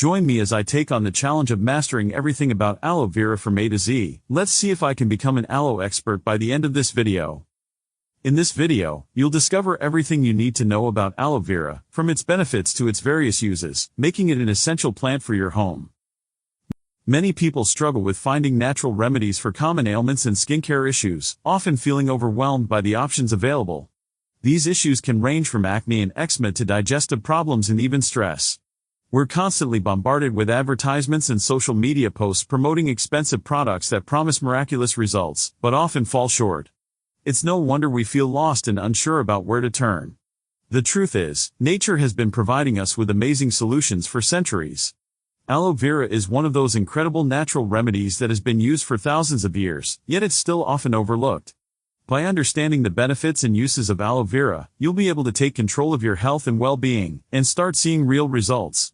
Join me as I take on the challenge of mastering everything about aloe vera from A to Z. Let's see if I can become an aloe expert by the end of this video. In this video, you'll discover everything you need to know about aloe vera, from its benefits to its various uses, making it an essential plant for your home. Many people struggle with finding natural remedies for common ailments and skincare issues, often feeling overwhelmed by the options available. These issues can range from acne and eczema to digestive problems and even stress. We're constantly bombarded with advertisements and social media posts promoting expensive products that promise miraculous results, but often fall short. It's no wonder we feel lost and unsure about where to turn. The truth is, nature has been providing us with amazing solutions for centuries. Aloe vera is one of those incredible natural remedies that has been used for thousands of years, yet it's still often overlooked. By understanding the benefits and uses of aloe vera, you'll be able to take control of your health and well-being, and start seeing real results.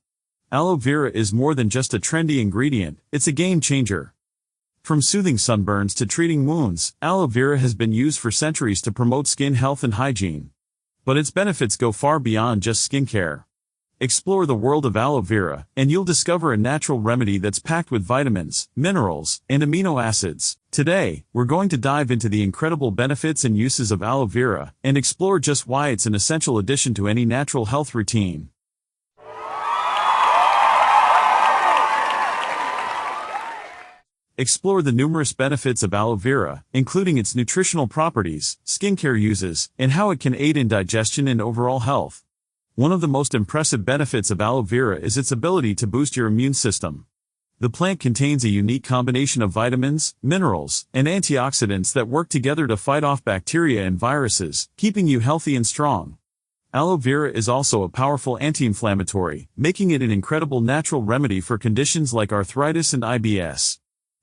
Aloe vera is more than just a trendy ingredient, it's a game changer. From soothing sunburns to treating wounds, aloe vera has been used for centuries to promote skin health and hygiene. But its benefits go far beyond just skincare. Explore the world of aloe vera, and you'll discover a natural remedy that's packed with vitamins, minerals, and amino acids. Today, we're going to dive into the incredible benefits and uses of aloe vera, and explore just why it's an essential addition to any natural health routine. Explore the numerous benefits of aloe vera, including its nutritional properties, skincare uses, and how it can aid in digestion and overall health. One of the most impressive benefits of aloe vera is its ability to boost your immune system. The plant contains a unique combination of vitamins, minerals, and antioxidants that work together to fight off bacteria and viruses, keeping you healthy and strong. Aloe vera is also a powerful anti-inflammatory, making it an incredible natural remedy for conditions like arthritis and IBS.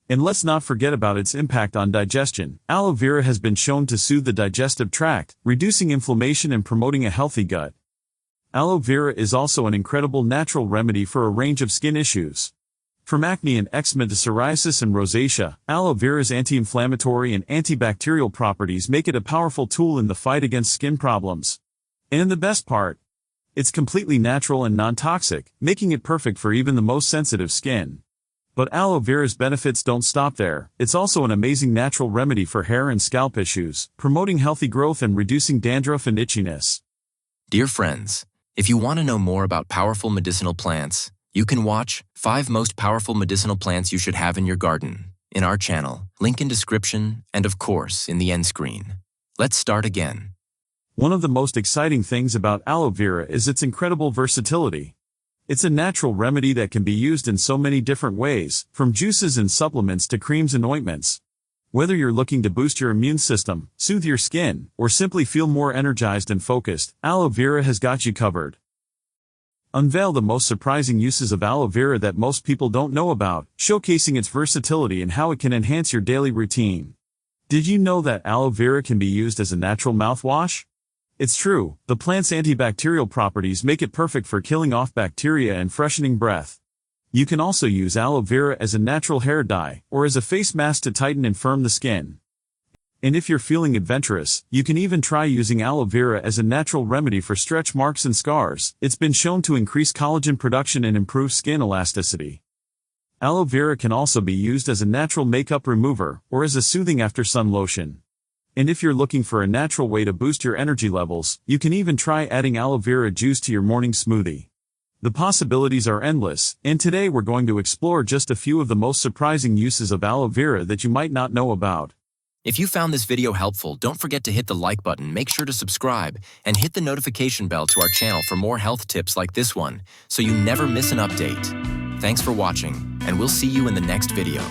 And let's not forget about its impact on digestion. Aloe vera has been shown to soothe the digestive tract, reducing inflammation and promoting a healthy gut. Aloe vera is also an incredible natural remedy for a range of skin issues. From acne and eczema to psoriasis and rosacea, aloe vera's anti-inflammatory and antibacterial properties make it a powerful tool in the fight against skin problems. And the best part? It's completely natural and non-toxic, making it perfect for even the most sensitive skin. But aloe vera's benefits don't stop there. It's also an amazing natural remedy for hair and scalp issues, promoting healthy growth and reducing dandruff and itchiness. Dear friends, if you want to know more about powerful medicinal plants, you can watch 5 Most Powerful Medicinal Plants You Should Have in Your Garden in our channel, link in description, and of course in the end screen. Let's start again. One of the most exciting things about aloe vera is its incredible versatility. It's a natural remedy that can be used in so many different ways, from juices and supplements to creams and ointments. Whether you're looking to boost your immune system, soothe your skin, or simply feel more energized and focused, aloe vera has got you covered. Unveil the most surprising uses of aloe vera that most people don't know about, showcasing its versatility and how it can enhance your daily routine. Did you know that aloe vera can be used as a natural mouthwash? It's true, the plant's antibacterial properties make it perfect for killing off bacteria and freshening breath. You can also use aloe vera as a natural hair dye, or as a face mask to tighten and firm the skin. And if you're feeling adventurous, you can even try using aloe vera as a natural remedy for stretch marks and scars. It's been shown to increase collagen production and improve skin elasticity. Aloe vera can also be used as a natural makeup remover, or as a soothing after-sun lotion. And if you're looking for a natural way to boost your energy levels, you can even try adding aloe vera juice to your morning smoothie. The possibilities are endless, and today we're going to explore just a few of the most surprising uses of aloe vera that you might not know about. If you found this video helpful, don't forget to hit the like button, make sure to subscribe, and hit the notification bell to our channel for more health tips like this one, so you never miss an update. Thanks for watching, and we'll see you in the next video.